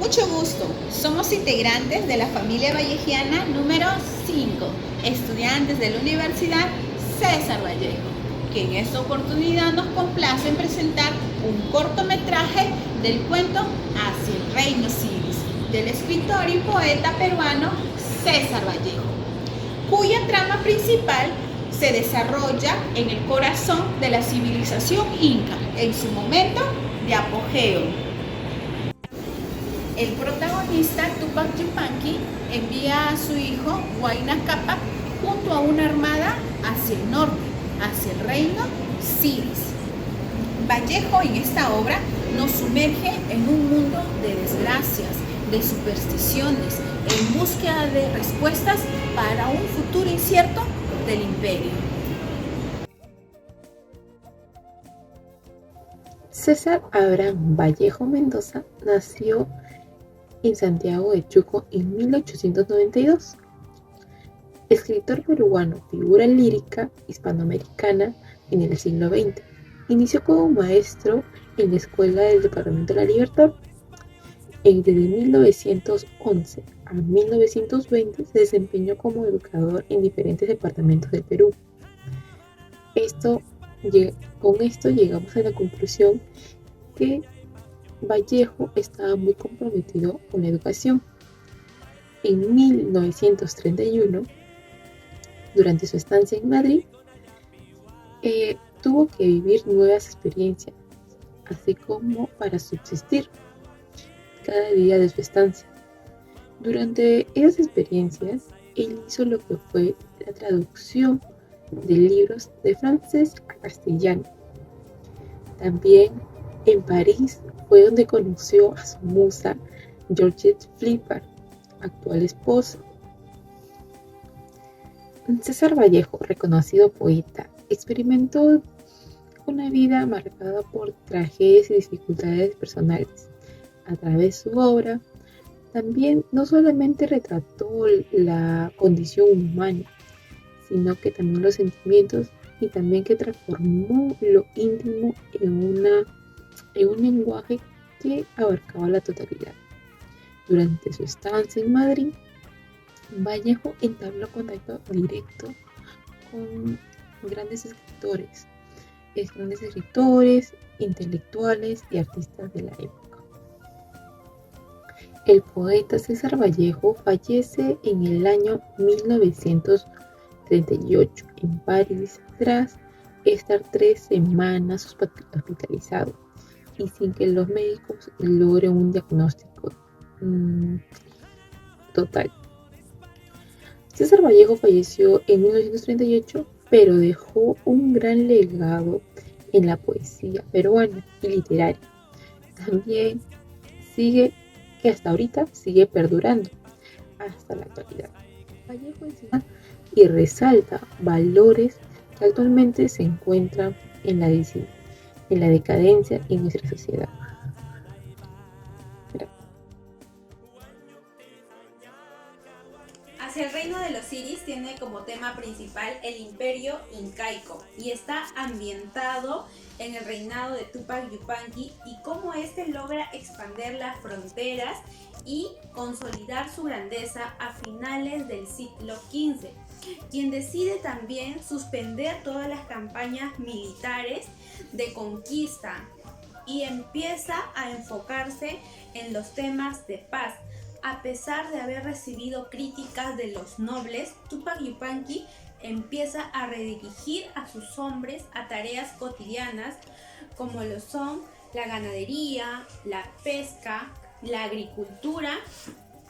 Mucho gusto. Somos integrantes de la familia vallejiana número 5, estudiantes de la Universidad César Vallejo, que en esta oportunidad nos complace en presentar un cortometraje del cuento Hacia el Reino Siris, del escritor y poeta peruano César Vallejo, cuya trama principal se desarrolla en el corazón de la civilización inca, en su momento de apogeo. El protagonista, Tupac Yupanqui, envía a su hijo, Huayna Cápac, junto a una armada hacia el norte, hacia el reino Siris. Vallejo en esta obra nos sumerge en un mundo de desgracias, de supersticiones, en búsqueda de respuestas para un futuro incierto del imperio. César Abraham Vallejo Mendoza nació en Santiago de Chuco en 1892. Escritor peruano, figura lírica hispanoamericana en el siglo XX. Inició como maestro en la Escuela del Departamento de la Libertad. Desde 1911 a 1920 se desempeñó como educador en diferentes departamentos del Perú. Con esto llegamos a la conclusión que Vallejo estaba muy comprometido con la educación. En 1931, durante su estancia en Madrid, tuvo que vivir nuevas experiencias, así como para subsistir cada día de su estancia. Durante esas experiencias, él hizo lo que fue la traducción de libros de francés a castellano. También en París fue donde conoció a su musa Georgette Flippard, actual esposa. César Vallejo, reconocido poeta, experimentó una vida marcada por tragedias y dificultades personales. A través de su obra, también no solamente retrató la condición humana, sino que también los sentimientos, y también que transformó lo íntimo en un lenguaje que abarcaba la totalidad. Durante su estancia en Madrid, Vallejo entabló contacto directo con grandes escritores, intelectuales y artistas de la época. El poeta César Vallejo fallece en el año 1938 en París tras estar 3 semanas hospitalizado y sin que los médicos logren un diagnóstico total. César Vallejo falleció en 1938, pero dejó un gran legado en la poesía peruana y literaria. También que hasta ahorita sigue perdurando hasta la actualidad. Vallejo enseña y resalta valores que actualmente se encuentran en la decadencia en nuestra sociedad. Hacia el Reino de los Siris tiene como tema principal el imperio incaico y está ambientado en el reinado de Tupac Yupanqui y cómo éste logra expandir las fronteras y consolidar su grandeza a finales del siglo XV, quien decide también suspender todas las campañas militares de conquista y empieza a enfocarse en los temas de paz. A pesar de haber recibido críticas de los nobles, Tupac Yupanqui empieza a redirigir a sus hombres a tareas cotidianas como lo son la ganadería, la pesca, la agricultura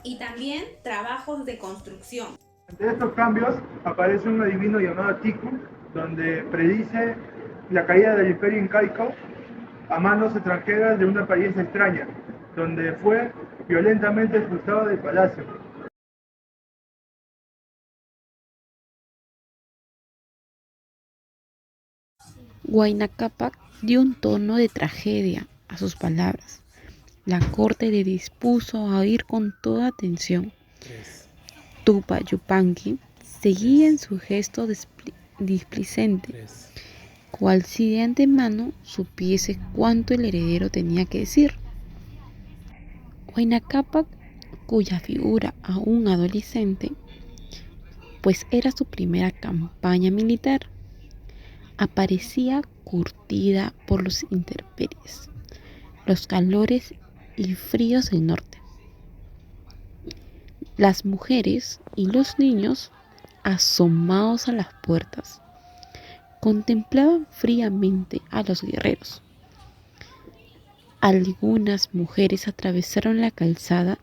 y también trabajos de construcción. Entre estos cambios aparece un adivino llamado Tiku, donde predice la caída del imperio incaico a manos extranjeras de una apariencia extraña, donde fue violentamente expulsado del palacio. Huayna Cápac dio un tono de tragedia a sus palabras. La corte le dispuso a oír con toda atención. Tupac Yupanqui seguía en su gesto displicente, cual si de antemano supiese cuánto el heredero tenía que decir. Huayna Cápac, cuya figura aún adolescente, pues era su primera campaña militar, aparecía curtida por los intemperies, los calores y fríos del norte. Las mujeres y los niños, asomados a las puertas, contemplaban fríamente a los guerreros. Algunas mujeres atravesaron la calzada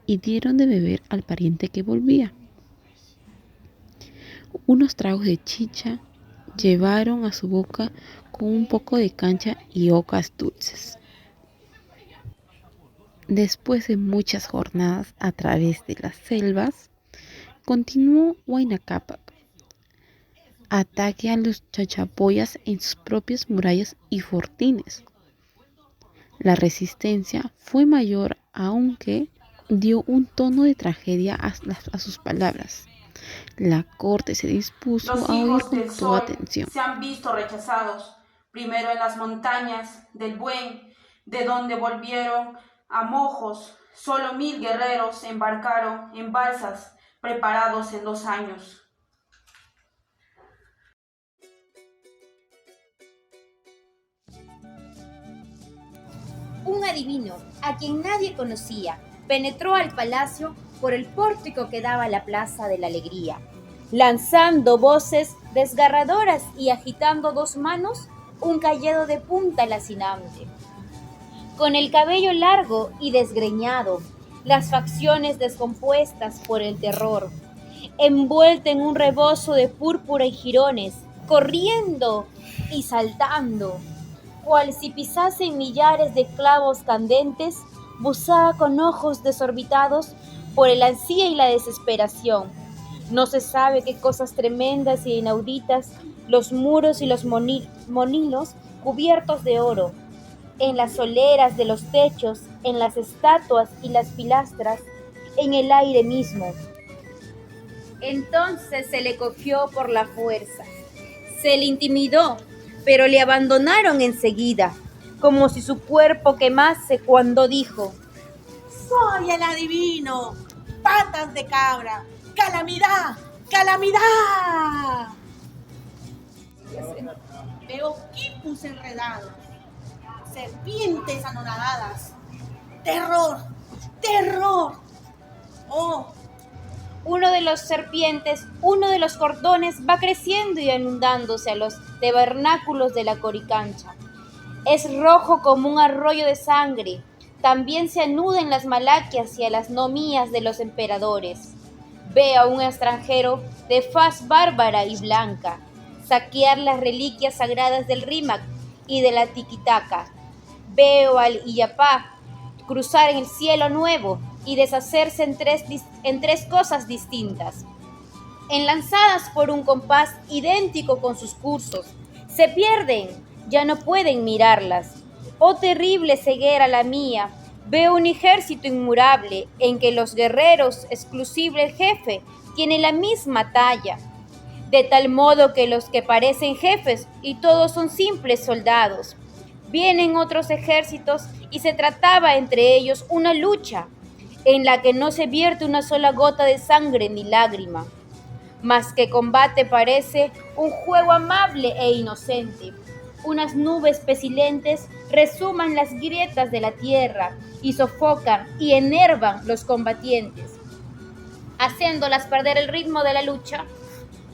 y dieron de beber al pariente que volvía. Unos tragos de chicha llevaron a su boca con un poco de cancha y ocas dulces. Después de muchas jornadas a través de las selvas, continuó Huayna Cápac. Ataque a los chachapoyas en sus propias murallas y fortines. La resistencia fue mayor, aunque dio un tono de tragedia a sus palabras. La corte se dispuso a oír con toda atención. Se han visto rechazados, primero en las montañas del Buen, de donde volvieron a Mojos. Solo 1000 guerreros embarcaron en balsas, preparados en 2 años. Un adivino, a quien nadie conocía, penetró al palacio por el pórtico que daba a la Plaza de la Alegría, lanzando voces desgarradoras y agitando 2 manos un cayado de punta lacinante. Con el cabello largo y desgreñado, las facciones descompuestas por el terror, envuelta en un rebozo de púrpura y jirones, corriendo y saltando, cual si pisasen millares de clavos candentes, buzaba con ojos desorbitados por el ansía y la desesperación. No se sabe qué cosas tremendas e inauditas, los muros y los monilos cubiertos de oro, en las soleras de los techos, en las estatuas y las pilastras, en el aire mismo. Entonces se le cogió por la fuerza, se le intimidó, pero le abandonaron enseguida, como si su cuerpo quemase cuando dijo: ¡Soy el adivino! ¡Patas de cabra! ¡Calamidad! ¡Calamidad! Veo quipus enredados, serpientes anonadadas. ¡Terror! ¡Terror! ¡Oh! Uno de los cordones va creciendo y inundándose a los tabernáculos de la Coricancha. Es rojo como un arroyo de sangre. También se anuda en las Malaquias y a las nomías de los emperadores. Ve a un extranjero de faz bárbara y blanca saquear las reliquias sagradas del Rímac y de la Tiquitaca. Veo al Illapá cruzar en el cielo nuevo y deshacerse en tres cosas distintas, enlazadas por un compás idéntico con sus cursos. Se pierden, ya no pueden mirarlas. Oh terrible ceguera la mía, veo un ejército inmurable en que los guerreros, exclusive el jefe, tienen la misma talla, de tal modo que los que parecen jefes y todos son simples soldados. Vienen otros ejércitos y se trataba entre ellos una lucha en la que no se vierte una sola gota de sangre ni lágrima, mas que combate parece un juego amable e inocente. Unas nubes pestilentes resuman las grietas de la tierra y sofocan y enervan los combatientes, haciéndolas perder el ritmo de la lucha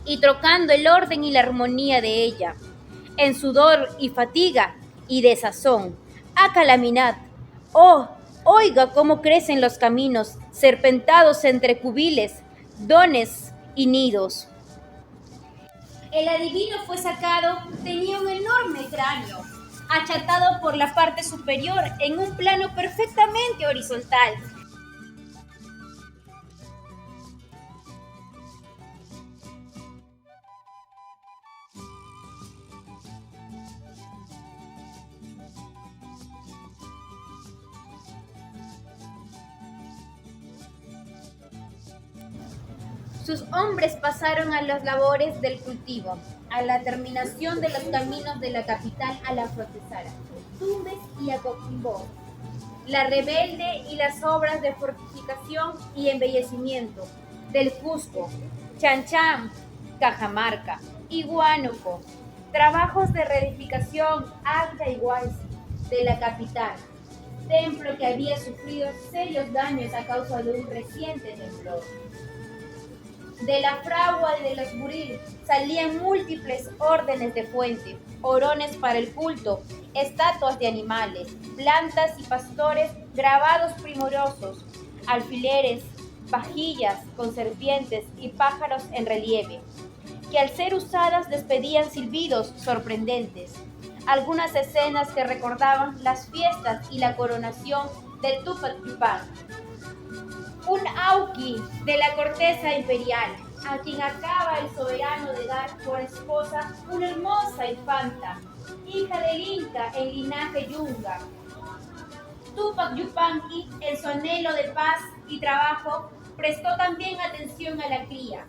y trocando el orden y la armonía de ella, en sudor y fatiga y desazón. ¡Ah, calamidad! ¡Oh! Oiga cómo crecen los caminos, serpentados entre cubiles, dones y nidos. El adivino fue sacado, tenía un enorme cráneo, achatado por la parte superior en un plano perfectamente horizontal. Sus hombres pasaron a las labores del cultivo, a la terminación de los caminos de la capital a la Frotesara, Tumbes y a Coquimbo. La Rebelde y las obras de fortificación y embellecimiento del Cusco, Chanchán, Cajamarca y Huánuco, trabajos de reedificación Alta Iguazú de la capital, templo que había sufrido serios daños a causa de un reciente temblor. De la fragua de los Buril salían múltiples órdenes de fuente, orones para el culto, estatuas de animales, plantas y pastores grabados primorosos, alfileres, vajillas con serpientes y pájaros en relieve, que al ser usadas despedían silbidos sorprendentes. Algunas escenas que recordaban las fiestas y la coronación de Túpac Yupanqui. Un auqui de la corteza imperial, a quien acaba el soberano de dar por esposa una hermosa infanta, hija del Inca en linaje yunga. Túpac Yupanqui, en su anhelo de paz y trabajo, prestó también atención a la cría,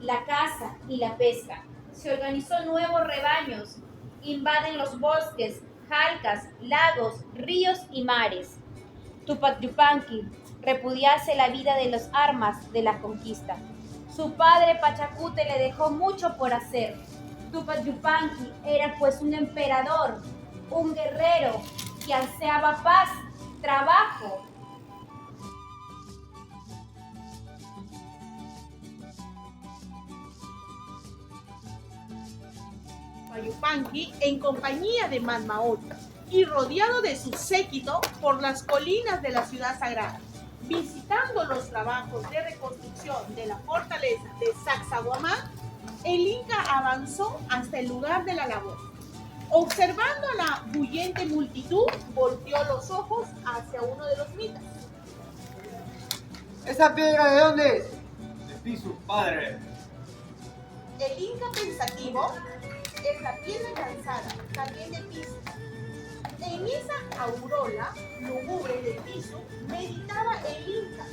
la caza y la pesca. Se organizó nuevos rebaños, invaden los bosques, jalcas, lagos, ríos y mares. Túpac Yupanqui repudiase la vida de las armas de la conquista. Su padre Pachacute le dejó mucho por hacer. Túpac Yupanqui era pues un emperador, un guerrero que ansiaba paz, trabajo. Yupanqui en compañía de Manmaoyo y rodeado de su séquito por las colinas de la ciudad sagrada, visitando los trabajos de reconstrucción de la fortaleza de Sacsayhuamán, el Inca avanzó hasta el lugar de la labor. Observando a la bullente multitud, volteó los ojos hacia uno de los mitas. ¿Esa piedra de dónde es? De Pisu, padre. El Inca pensativo es la piedra cansada, también de Pisu. En esa aureola lúgubre de Pisu meditaba el Inca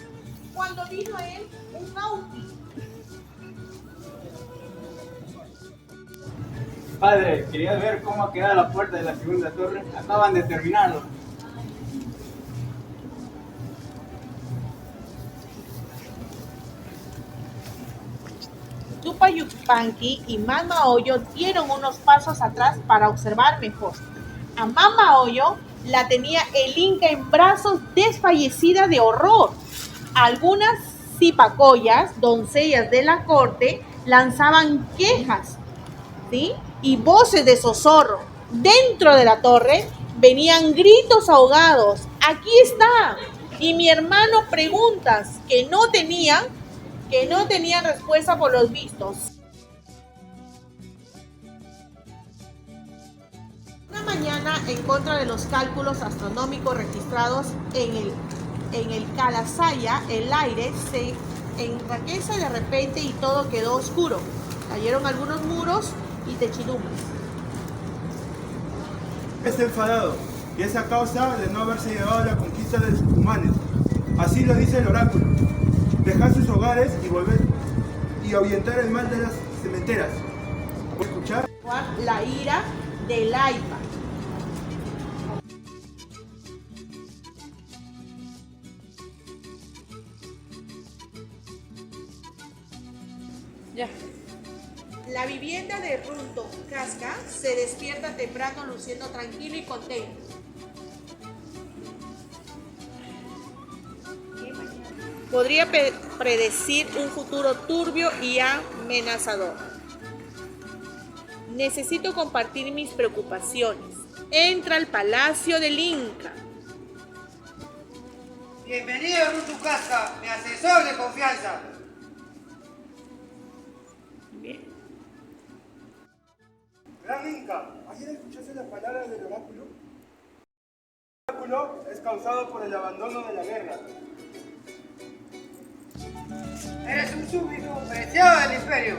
cuando vino a él un auqui. Padre, quería ver cómo ha quedado la puerta de la segunda torre. Acaban de terminarlo. Túpac Yupanqui y Manmaoyo dieron unos pasos atrás para observar mejor. A Manmaoyo la tenía el Inca en brazos, desfallecida de horror. Algunas zipacoyas, doncellas de la corte, lanzaban quejas, ¿sí?, y voces de zozorro. Dentro de la torre venían gritos ahogados. Aquí está. Y mi hermano preguntas que no tenían respuesta por los vistos. Una mañana, en contra de los cálculos astronómicos registrados en el Kalasaya, el aire se enraquece de repente y todo quedó oscuro. Cayeron algunos muros y techidumbres. Está enfadado, y es a causa de no haberse llevado a la conquista de los tucumanes. Así lo dice el oráculo. Dejar sus hogares y volver y ahuyentar el mal de las cementeras. ¿Escuchar? La ira del Aipa. Ya. La vivienda de Runto Casca se despierta temprano luciendo tranquilo y contento. Podría predecir un futuro turbio y amenazador. Necesito compartir mis preocupaciones. Entra al palacio del Inca. Bienvenido a tu casa, mi asesor de confianza. Bien. Gran Inca, ¿ayer escuchaste las palabras del oráculo? El oráculo es causado por el abandono de la guerra. Eres un súbdito preciado del imperio.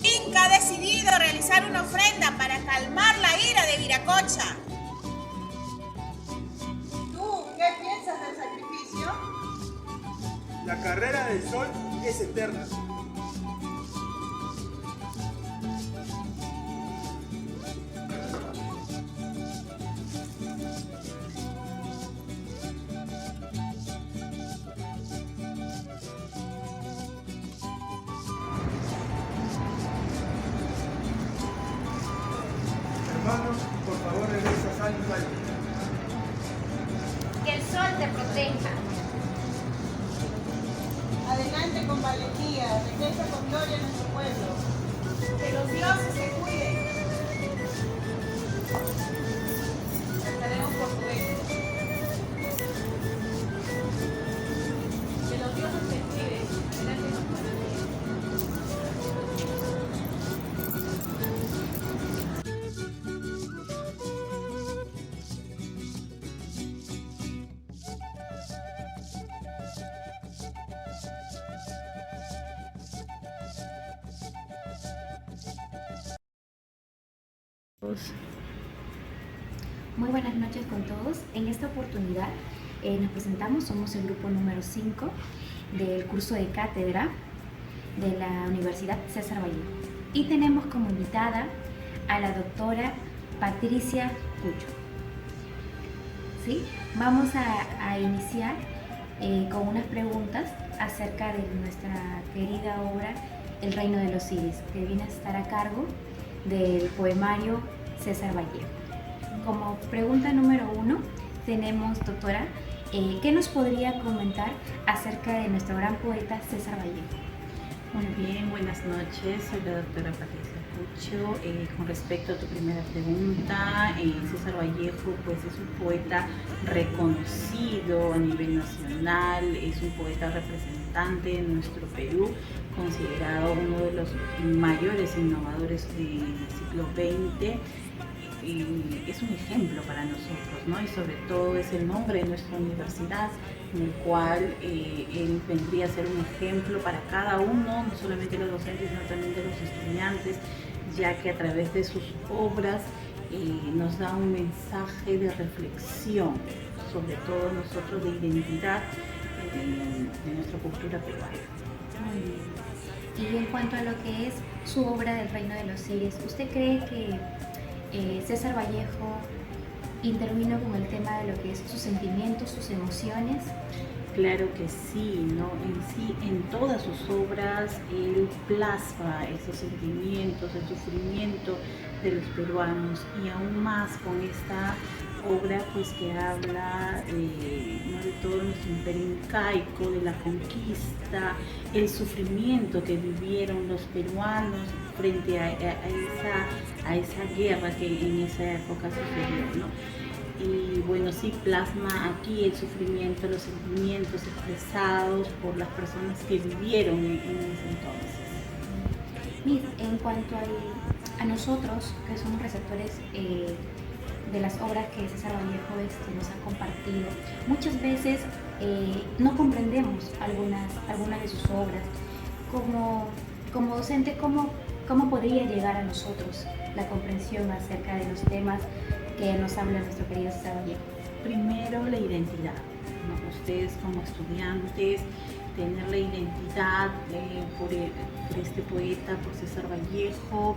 Inca ha decidido realizar una ofrenda para calmar la ira de Viracocha. ¿Tú qué piensas del sacrificio? La carrera del sol es eterna. te proteja. Adelante con valentía, regresa con gloria a nuestro pueblo. Que los dioses te cuiden. Cantaremos por tu éxito. Que los dioses te cuiden. Adelante con valentía. Muy buenas noches con todos. En esta oportunidad nos presentamos, somos el grupo número 5 del curso de cátedra de la Universidad César Vallejo. Y tenemos como invitada a la doctora Patricia Pucho. ¿Sí? Vamos a iniciar con unas preguntas acerca de nuestra querida obra El Reino de los Iris, que viene a estar a cargo del poemario César Vallejo. Como pregunta número 1 tenemos, doctora, ¿qué nos podría comentar acerca de nuestro gran poeta César Vallejo? Muy bien, buenas noches, soy la doctora Patricia Pucho. Con respecto a tu primera pregunta, César Vallejo pues es un poeta reconocido a nivel nacional, es un poeta representante de nuestro Perú, considerado uno de los mayores innovadores del siglo XX. Es un ejemplo para nosotros, ¿no? Y sobre todo es el nombre de nuestra universidad, en el cual él vendría a ser un ejemplo para cada uno, no solamente los docentes, sino también de los estudiantes, ya que a través de sus obras nos da un mensaje de reflexión, sobre todo nosotros de identidad de nuestra cultura peruana. Muy bien. Y en cuanto a lo que es su obra del Reino de los Iris, ¿usted cree que César Vallejo intervino con el tema de lo que es sus sentimientos, sus emociones? Claro que sí, ¿no? En todas sus obras él plasma esos sentimientos, el sufrimiento de los peruanos, y aún más con esta obra pues que habla ¿no? de todo nuestro imperio incaico, de la conquista, el sufrimiento que vivieron los peruanos frente a esa guerra que en esa época sucedió, ¿no? Y bueno, sí plasma aquí el sufrimiento, los sentimientos expresados por las personas que vivieron en ese entonces. Mira, en cuanto a nosotros, que somos receptores de las obras que César Vallejo nos ha compartido, muchas veces no comprendemos algunas de sus obras. Como docente, ¿cómo podría llegar a nosotros la comprensión acerca de los temas que nos habla nuestro querido César Vallejo? Primero, la identidad, ¿no? Ustedes como estudiantes, tener la identidad por este poeta, por César Vallejo,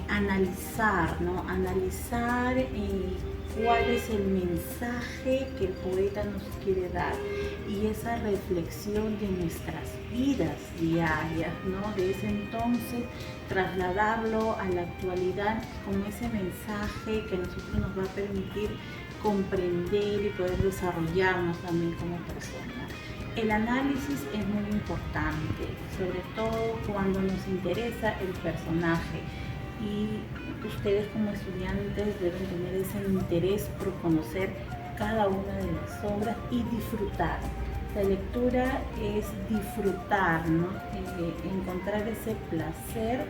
analizar, ¿no? Analizar cuál es el mensaje que el poeta nos quiere dar, y esa reflexión de nuestras vidas diarias, ¿no? De ese entonces, trasladarlo a la actualidad como ese mensaje que a nosotros nos va a permitir comprender y poder desarrollarnos también como personas. El análisis es muy importante, sobre todo cuando nos interesa el personaje, y ustedes como estudiantes deben tener ese interés por conocer cada una de las obras y disfrutar. La lectura es disfrutar, ¿no? Encontrar ese placer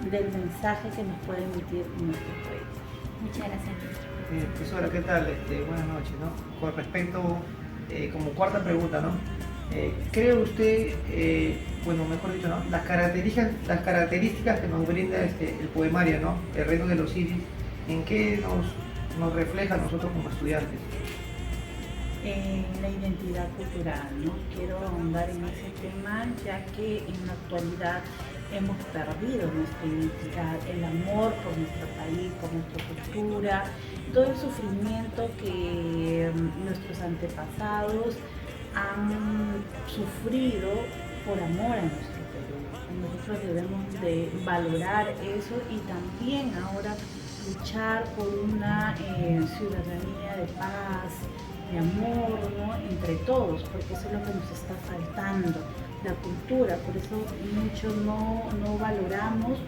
del mensaje que nos puede emitir nuestro poeta. Muchas gracias. Profesora, ¿qué tal? Buenas noches, ¿no? Con respecto, como cuarta pregunta, ¿no? ¿Cree usted, bueno, mejor dicho, ¿no? Las características que nos brinda el poemario, ¿no? El Reino de los Iris, ¿en qué nos refleja a nosotros como estudiantes? La identidad cultural, ¿no? Quiero ahondar en ese tema, ya que en la actualidad hemos perdido nuestra identidad, el amor por nuestro país, por nuestra cultura, todo el sufrimiento que nuestros antepasados han sufrido por amor a nuestro Perú. Nosotros debemos de valorar eso y también ahora luchar por una ciudadanía de paz, amor, ¿no? Entre todos, porque eso es lo que nos está faltando, la cultura. Por eso muchos no valoramos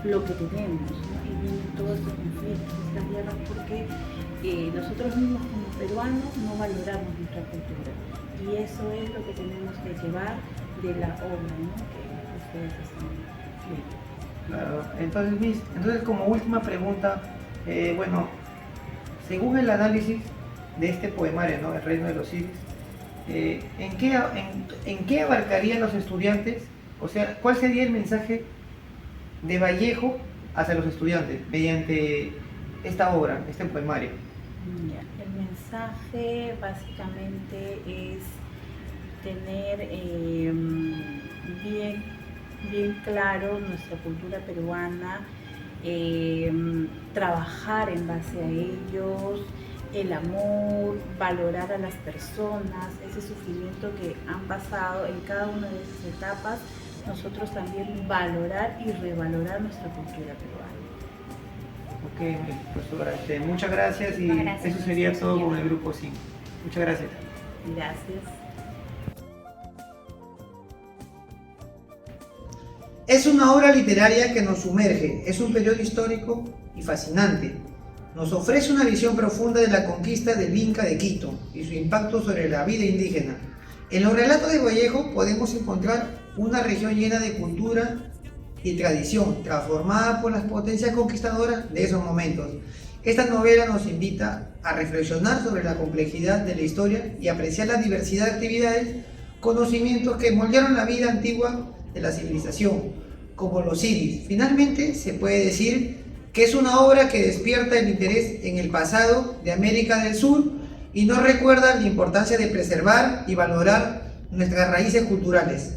lo que tenemos, ¿no? Y vienen todos estos conflictos, estas guerras, porque nosotros mismos como peruanos no valoramos nuestra cultura. Y eso es lo que tenemos que llevar de la obra, ¿no? Que ustedes están viendo. Claro, entonces como última pregunta, bueno, según el análisis de este poemario, ¿no? El Reino de los Ciris, ¿en qué abarcarían los estudiantes? O sea, ¿cuál sería el mensaje de Vallejo hacia los estudiantes mediante esta obra, este poemario? El mensaje básicamente es tener bien claro nuestra cultura peruana, trabajar en base a ellos, el amor, valorar a las personas, ese sufrimiento que han pasado en cada una de esas etapas, nosotros también valorar y revalorar nuestra cultura peruana. Ok, profesora, muchas gracias y Gracias, eso sería todo con el grupo 5. Muchas gracias. Gracias. Es una obra literaria que nos sumerge, es un periodo histórico y fascinante. Nos ofrece una visión profunda de la conquista del Inca de Quito y su impacto sobre la vida indígena. En los relatos de Vallejo podemos encontrar una región llena de cultura y tradición, transformada por las potencias conquistadoras de esos momentos. Esta novela nos invita a reflexionar sobre la complejidad de la historia y apreciar la diversidad de actividades, conocimientos que moldearon la vida antigua de la civilización, como los ciris. Finalmente, se puede decir que es una obra que despierta el interés en el pasado de América del Sur y nos recuerda la importancia de preservar y valorar nuestras raíces culturales.